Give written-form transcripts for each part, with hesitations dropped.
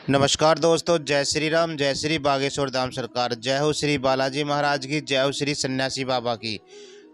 नमस्कार दोस्तों, जय श्री राम, जय श्री बागेश्वर धाम सरकार, जय हो श्री बालाजी महाराज की, जय हो श्री सन्यासी बाबा की।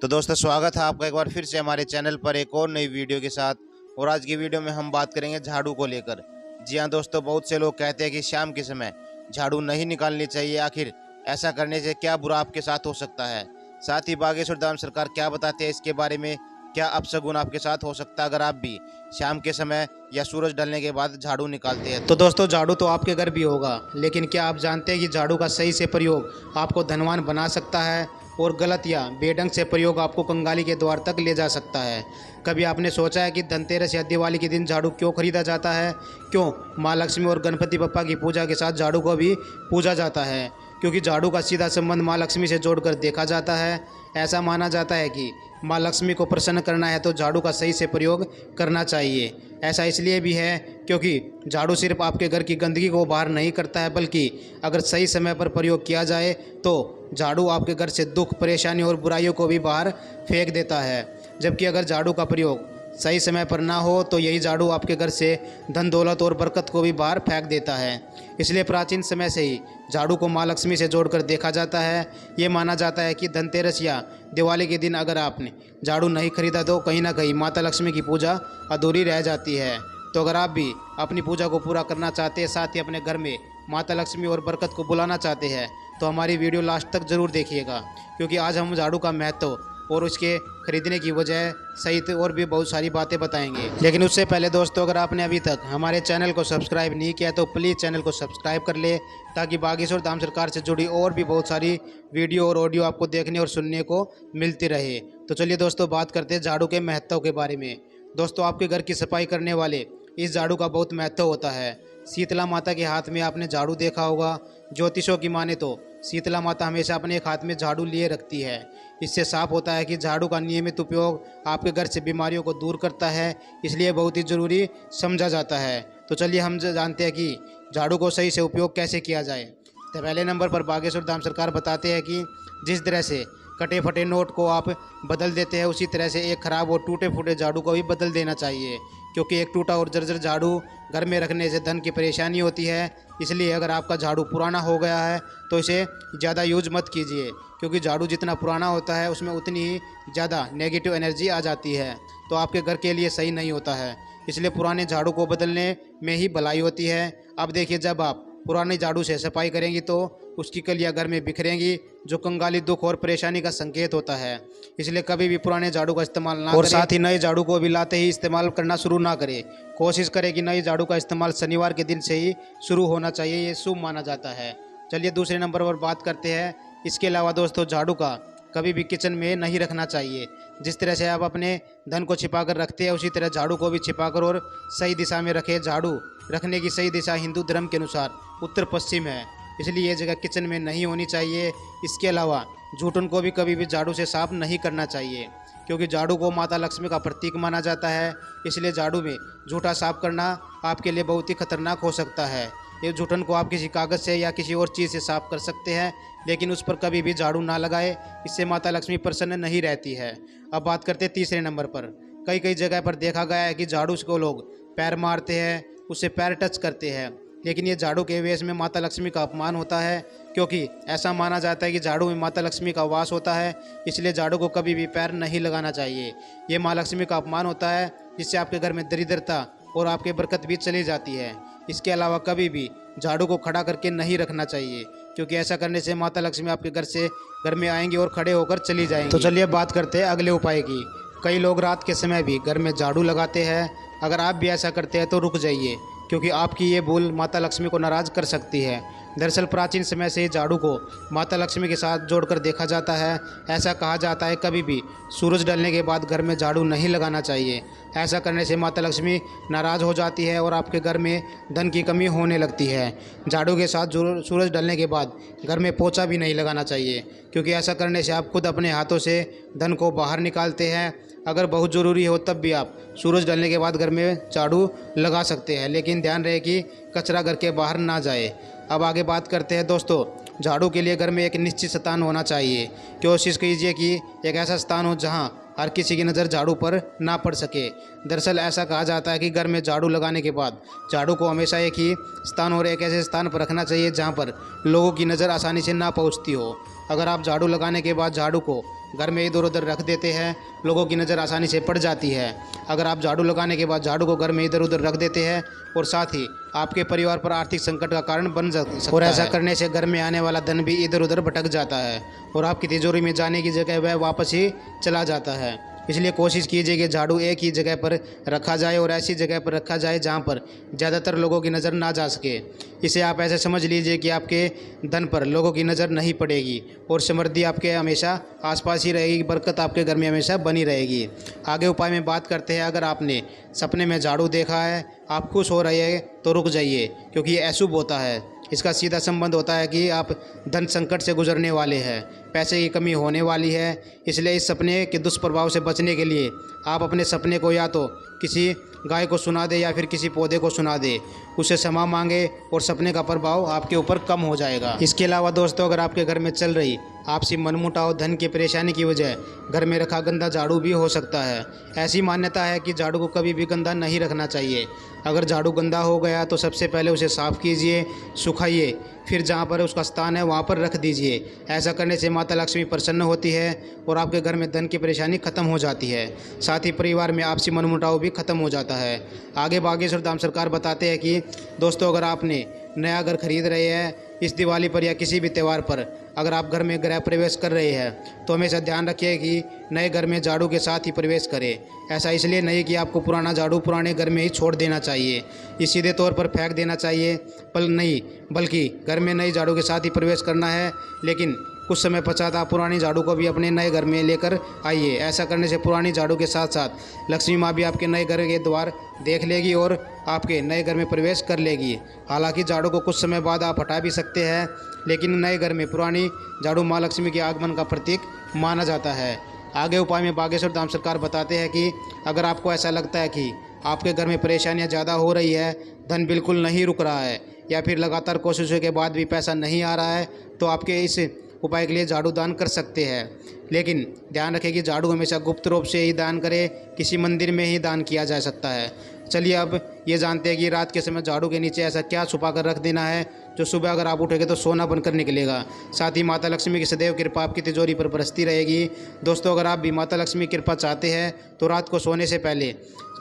तो दोस्तों, स्वागत है आपका एक बार फिर से हमारे चैनल पर एक और नई वीडियो के साथ। और आज की वीडियो में हम बात करेंगे झाड़ू को लेकर। जी हाँ दोस्तों, बहुत से लोग कहते हैं कि शाम के समय झाड़ू नहीं निकालनी चाहिए। आखिर ऐसा करने से क्या बुरा आपके साथ हो सकता है? साथ ही बागेश्वर धाम सरकार क्या बताते हैं इसके बारे में, क्या अपशगुन आपके साथ हो सकता है अगर आप भी शाम के समय या सूरज ढलने के बाद झाड़ू निकालते हैं। तो दोस्तों, झाड़ू तो आपके घर भी होगा, लेकिन क्या आप जानते हैं कि झाड़ू का सही से प्रयोग आपको धनवान बना सकता है और गलत या बेढंग से प्रयोग आपको कंगाली के द्वार तक ले जा सकता है। कभी आपने सोचा है कि धनतेरस या दिवाली के दिन झाड़ू क्यों खरीदा जाता है? क्यों माँ लक्ष्मी और गणपति बप्पा की पूजा के साथ झाड़ू को भी पूजा जाता है? क्योंकि झाड़ू का सीधा संबंध माँ लक्ष्मी से जोड़कर देखा जाता है। ऐसा माना जाता है कि माँ लक्ष्मी को प्रसन्न करना है तो झाड़ू का सही से प्रयोग करना चाहिए। ऐसा इसलिए भी है क्योंकि झाड़ू सिर्फ आपके घर की गंदगी को बाहर नहीं करता है, बल्कि अगर सही समय पर प्रयोग किया जाए तो झाड़ू आपके घर से दुख, परेशानी और बुराइयों को भी बाहर फेंक देता है। जबकि अगर झाड़ू का प्रयोग सही समय पर ना हो तो यही झाड़ू आपके घर से धन दौलत और बरकत को भी बाहर फेंक देता है। इसलिए प्राचीन समय से ही झाड़ू को माँ लक्ष्मी से जोड़कर देखा जाता है। ये माना जाता है कि धनतेरस या दिवाली के दिन अगर आपने झाड़ू नहीं खरीदा तो कहीं ना कहीं माता लक्ष्मी की पूजा अधूरी रह जाती है। तो अगर आप भी अपनी पूजा को पूरा करना चाहते हैं, साथ ही अपने घर में माता लक्ष्मी और बरकत को बुलाना चाहते हैं, तो हमारी वीडियो लास्ट तक ज़रूर देखिएगा, क्योंकि आज हम झाड़ू का महत्व और उसके खरीदने की वजह सहित और भी बहुत सारी बातें बताएंगे। लेकिन उससे पहले दोस्तों, अगर आपने अभी तक हमारे चैनल को सब्सक्राइब नहीं किया तो प्लीज़ चैनल को सब्सक्राइब कर ले, ताकि बागेश्वर धाम सरकार से जुड़ी और भी बहुत सारी वीडियो और ऑडियो आपको देखने और सुनने को मिलती रहे। तो चलिए दोस्तों, बात करते हैं झाड़ू के महत्व के बारे में। दोस्तों, आपके घर की सफाई करने वाले इस झाड़ू का बहुत महत्व होता है। शीतला माता के हाथ में आपने झाड़ू देखा होगा। ज्योतिषों की माने तो शीतला माता हमेशा अपने एक हाथ में झाड़ू लिए रखती है। इससे साफ होता है कि झाड़ू का नियमित उपयोग आपके घर से बीमारियों को दूर करता है, इसलिए बहुत ही ज़रूरी समझा जाता है। तो चलिए हम जानते हैं कि झाड़ू को सही से उपयोग कैसे किया जाए। तो पहले नंबर पर बागेश्वर धाम सरकार बताते हैं कि जिस तरह से कटे फटे नोट को आप बदल देते हैं, उसी तरह से एक ख़राब और टूटे फूटे झाड़ू को भी बदल देना चाहिए, क्योंकि एक टूटा और जर्जर झाड़ू घर में रखने से धन की परेशानी होती है। इसलिए अगर आपका झाड़ू पुराना हो गया है तो इसे ज़्यादा यूज मत कीजिए, क्योंकि झाड़ू जितना पुराना होता है उसमें उतनी ही ज़्यादा नेगेटिव एनर्जी आ जाती है, तो आपके घर के लिए सही नहीं होता है। इसलिए पुराने झाड़ू को बदलने में ही भलाई होती है। अब देखिए, जब आप पुराने झाड़ू से सफाई करेंगी तो उसकी कलियां घर में बिखरेंगी, जो कंगाली, दुख और परेशानी का संकेत होता है। इसलिए कभी भी पुराने झाड़ू का इस्तेमाल ना करें, और साथ ही नए झाड़ू को भी लाते ही इस्तेमाल करना शुरू ना करें। कोशिश करें कि नए झाड़ू का इस्तेमाल शनिवार के दिन से ही शुरू होना चाहिए, ये शुभ माना जाता है। चलिए दूसरे नंबर पर बात करते हैं। इसके अलावा दोस्तों, झाड़ू का कभी भी किचन में नहीं रखना चाहिए। जिस तरह से आप अपने धन को छिपा कर रखते हैं, उसी तरह झाड़ू को भी छिपाकर और सही दिशा में रखें। झाड़ू रखने की सही दिशा हिंदू धर्म के अनुसार उत्तर पश्चिम है, इसलिए ये जगह किचन में नहीं होनी चाहिए। इसके अलावा जूठन को भी कभी भी झाड़ू से साफ नहीं करना चाहिए, क्योंकि झाड़ू को माता लक्ष्मी का प्रतीक माना जाता है। इसलिए झाड़ू में जूठा साफ करना आपके लिए बहुत ही खतरनाक हो सकता है। ये जूठन को आप किसी कागज़ से या किसी और चीज़ से साफ कर सकते हैं, लेकिन उस पर कभी भी झाड़ू ना लगाए, इससे माता लक्ष्मी प्रसन्न नहीं रहती है। अब बात करते हैं तीसरे नंबर पर। कई कई जगह पर देखा गया है कि झाड़ू को लोग पैर मारते हैं, उससे पैर टच करते हैं, लेकिन ये झाड़ू के वेश में माता लक्ष्मी का अपमान होता है, क्योंकि ऐसा माना जाता है कि झाड़ू में माता लक्ष्मी का वास होता है। इसलिए झाड़ू को कभी भी पैर नहीं लगाना चाहिए। ये माँ लक्ष्मी का अपमान होता है, जिससे आपके घर में दरिद्रता और आपकी बरकत भी चली जाती है। इसके अलावा कभी भी झाड़ू को खड़ा करके नहीं रखना चाहिए, क्योंकि ऐसा करने से माता लक्ष्मी आपके घर में आएंगी और खड़े होकर चली जाएंगी। तो चलिए बात करते हैं अगले उपाय की। कई लोग रात के समय भी घर में झाड़ू लगाते हैं। अगर आप भी ऐसा करते हैं तो रुक जाइए, क्योंकि आपकी ये भूल माता लक्ष्मी को नाराज़ कर सकती है। दरअसल प्राचीन समय से ही झाड़ू को माता लक्ष्मी के साथ जोड़कर देखा जाता है। ऐसा कहा जाता है कभी भी सूरज ढलने के बाद घर में झाड़ू नहीं लगाना चाहिए। ऐसा करने से माता लक्ष्मी नाराज़ हो जाती है और आपके घर में धन की कमी होने लगती है। झाड़ू के साथ सूरज ढलने के बाद घर में पोछा भी नहीं लगाना चाहिए, क्योंकि ऐसा करने से आप खुद अपने हाथों से धन को बाहर निकालते हैं। अगर बहुत ज़रूरी हो तब भी आप सूरज ढलने के बाद घर में झाड़ू लगा सकते हैं, लेकिन ध्यान रहे कि कचरा घर के बाहर ना जाए। अब आगे बात करते हैं दोस्तों, झाड़ू के लिए घर में एक निश्चित स्थान होना चाहिए। कोशिश कीजिए कि एक ऐसा स्थान हो जहां हर किसी की नज़र झाड़ू पर ना पड़ सके। दरअसल ऐसा कहा जाता है कि घर में झाड़ू लगाने के बाद झाड़ू को हमेशा एक ही स्थान और एक ऐसे स्थान पर रखना चाहिए जहाँ पर लोगों की नज़र आसानी से ना पहुँचती हो। अगर आप झाड़ू लगाने के बाद झाड़ू को घर में इधर उधर रख देते हैं, लोगों की नज़र आसानी से पड़ जाती है। अगर आप झाड़ू लगाने के बाद झाड़ू को घर में इधर उधर रख देते हैं और साथ ही आपके परिवार पर आर्थिक संकट का कारण बन सकता है। और ऐसा करने से घर में आने वाला धन भी इधर उधर भटक जाता है और आपकी तिजोरी में जाने की जगह वह वापस ही चला जाता है। इसलिए कोशिश कीजिए कि झाड़ू एक ही जगह पर रखा जाए और ऐसी जगह पर रखा जाए जहाँ पर ज़्यादातर लोगों की नज़र ना जा सके। इसे आप ऐसे समझ लीजिए कि आपके धन पर लोगों की नज़र नहीं पड़ेगी और समृद्धि आपके हमेशा आसपास ही रहेगी, बरकत आपके घर में हमेशा बनी रहेगी। आगे उपाय में बात करते हैं। अगर आपने सपने में झाड़ू देखा है, आप खुश हो रहे हैं तो रुक जाइए, क्योंकि ये अशुभ होता है। इसका सीधा संबंध होता है कि आप धन संकट से गुजरने वाले हैं, पैसे की कमी होने वाली है। इसलिए इस सपने के दुष्प्रभाव से बचने के लिए आप अपने सपने को या तो किसी गाय को सुना दे या फिर किसी पौधे को सुना दे, उससे क्षमा मांगे और सपने का प्रभाव आपके ऊपर कम हो जाएगा। इसके अलावा दोस्तों, अगर आपके घर में चल रही आपसी मनमुटाव, धन की परेशानी की वजह घर में रखा गंदा झाड़ू भी हो सकता है। ऐसी मान्यता है कि झाड़ू को कभी भी गंदा नहीं रखना चाहिए। अगर झाड़ू गंदा हो गया तो सबसे पहले उसे साफ़ कीजिए, सुखाइए, फिर जहाँ पर उसका स्थान है वहाँ पर रख दीजिए। ऐसा करने से माता लक्ष्मी प्रसन्न होती है और आपके घर में धन की परेशानी खत्म हो जाती है। साथ ही परिवार में आपसी मनमुटाव भी खत्म हो जाता है। आगे बागेश्वर धाम सरकार बताते हैं कि दोस्तों, अगर आपने नया घर खरीद रहे हैं इस दिवाली पर या किसी भी त्यौहार पर, अगर आप घर में गृह प्रवेश कर रहे हैं तो हमेशा ध्यान रखिए कि नए घर में झाड़ू के साथ ही प्रवेश करें। ऐसा इसलिए नहीं कि आपको पुराना झाड़ू पुराने घर में ही छोड़ देना चाहिए, ये सीधे तौर पर फेंक देना चाहिए, बल्कि घर में नई झाड़ू के साथ ही प्रवेश करना है। लेकिन कुछ समय पश्चात आप पुरानी झाड़ू को भी अपने नए घर में लेकर आइए। ऐसा करने से पुरानी झाड़ू के साथ साथ लक्ष्मी माँ भी आपके नए घर के द्वार देख लेगी और आपके नए घर में प्रवेश कर लेगी। हालांकि झाड़ू को कुछ समय बाद आप हटा भी सकते हैं, लेकिन नए घर में पुरानी झाड़ू माँ लक्ष्मी के आगमन का प्रतीक माना जाता है। आगे उपाय में बागेश्वर धाम सरकार बताते हैं कि अगर आपको ऐसा लगता है कि आपके घर में परेशानियां ज़्यादा हो रही है, धन बिल्कुल नहीं रुक रहा है या फिर लगातार कोशिशों के बाद भी पैसा नहीं आ रहा है, तो आपके इस उपाय के लिए झाड़ू दान कर सकते हैं। लेकिन ध्यान रखें कि झाड़ू हमेशा गुप्त रूप से ही दान करें, किसी मंदिर में ही दान किया जा सकता है। चलिए अब ये जानते हैं कि रात के समय झाड़ू के नीचे ऐसा क्या छुपा कर रख देना है जो सुबह अगर आप उठेंगे तो सोना बनकर निकलेगा। साथ ही माता लक्ष्मी की सदैव कृपा आपकी तिजोरी पर बरसती रहेगी। दोस्तों, अगर आप भी माता लक्ष्मी की कृपा चाहते हैं तो रात को सोने से पहले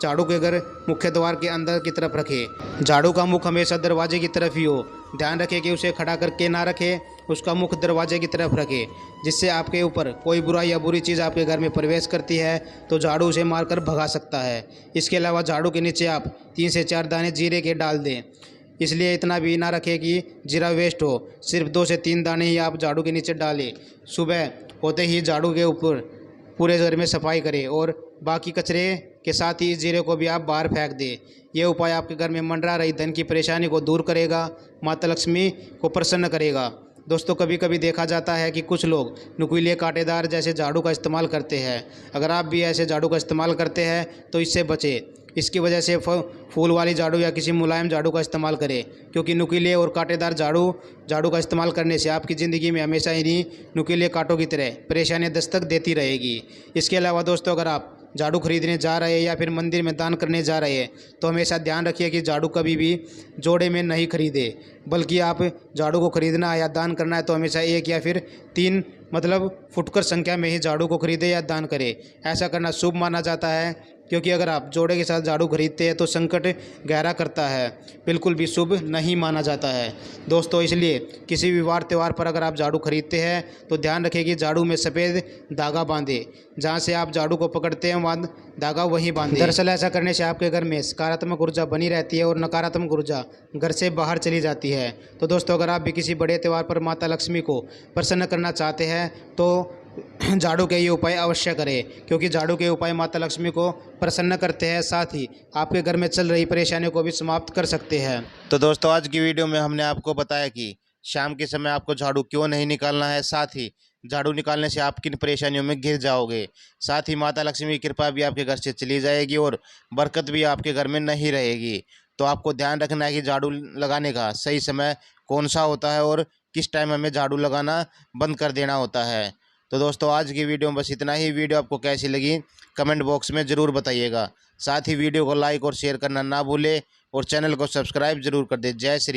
झाड़ू के घर मुख्य द्वार के अंदर की तरफ रखें। झाड़ू का मुख हमेशा दरवाजे की तरफ ही हो। ध्यान रखें कि उसे खड़ा करके ना रखें, उसका मुख दरवाजे की तरफ रखें, जिससे आपके ऊपर कोई बुराई या बुरी चीज़ आपके घर में प्रवेश करती है तो झाड़ू उसे मारकर भगा सकता है। इसके अलावा झाड़ू के नीचे आप 3 से 4 दाने जीरे के डाल दें। इसलिए इतना भी ना रखें कि जीरा वेस्ट हो, सिर्फ 2 से 3 दाने ही आप झाड़ू के नीचे डालें। सुबह होते ही झाड़ू के ऊपर पूरे घर में सफाई करें और बाकी कचरे के साथ ही इस जीरे को भी आप बाहर फेंक दें। यह उपाय आपके घर में मंडरा रही धन की परेशानी को दूर करेगा, माता लक्ष्मी को प्रसन्न करेगा। दोस्तों, कभी कभी देखा जाता है कि कुछ लोग नुकीले कांटेदार जैसे झाड़ू का इस्तेमाल करते हैं। अगर आप भी ऐसे झाड़ू का इस्तेमाल करते हैं तो इससे बचें। इसकी वजह से फूल वाली झाड़ू या किसी मुलायम झाड़ू का इस्तेमाल करें, क्योंकि नुकीले और कांटेदार झाड़ू का इस्तेमाल करने से आपकी ज़िंदगी में हमेशा इन्हीं नुकीले कांटों की तरह परेशानियां दस्तक देती रहेगी। इसके अलावा दोस्तों, अगर आप झाड़ू खरीदने जा रहे हैं या फिर मंदिर में दान करने जा रहे हैं तो हमेशा ध्यान रखिए कि झाड़ू कभी भी जोड़े में नहीं खरीदे, बल्कि आप झाड़ू को खरीदना है या दान करना है तो हमेशा 1 या फिर 3 फुटकर संख्या में ही झाड़ू को खरीदे या दान करें। ऐसा करना शुभ माना जाता है, क्योंकि अगर आप जोड़े के साथ झाड़ू खरीदते हैं तो संकट गहरा करता है, बिल्कुल भी शुभ नहीं माना जाता है। दोस्तों, इसलिए किसी भी वार त्यौहार पर अगर आप झाड़ू खरीदते हैं तो ध्यान रखें कि झाड़ू में सफ़ेद धागा बांधे, जहां से आप झाड़ू को पकड़ते हैं वहाँ धागा वहीं बांधे। दरअसल ऐसा करने से आपके घर में सकारात्मक ऊर्जा बनी रहती है और नकारात्मक ऊर्जा घर से बाहर चली जाती है। तो दोस्तों, अगर आप भी किसी बड़े त्यौहार पर माता लक्ष्मी को प्रसन्न करना चाहते हैं तो झाड़ू के ये उपाय अवश्य करें, क्योंकि झाड़ू के उपाय माता लक्ष्मी को प्रसन्न करते हैं, साथ ही आपके घर में चल रही परेशानियों को भी समाप्त कर सकते हैं। तो दोस्तों, आज की वीडियो में हमने आपको बताया कि शाम के समय आपको झाड़ू क्यों नहीं निकालना है, साथ ही झाड़ू निकालने से आप किन परेशानियों में घिर जाओगे। साथ ही माता लक्ष्मी की कृपा भी आपके घर से चली जाएगी और बरकत भी आपके घर में नहीं रहेगी। तो आपको ध्यान रखना है कि झाड़ू लगाने का सही समय कौन सा होता है और किस टाइम हमें झाड़ू लगाना बंद कर देना होता है। तो दोस्तों आज की वीडियो में बस इतना ही। वीडियो आपको कैसी लगी कमेंट बॉक्स में ज़रूर बताइएगा। साथ ही वीडियो को लाइक और शेयर करना ना भूले और चैनल को सब्सक्राइब जरूर कर दे। जय श्री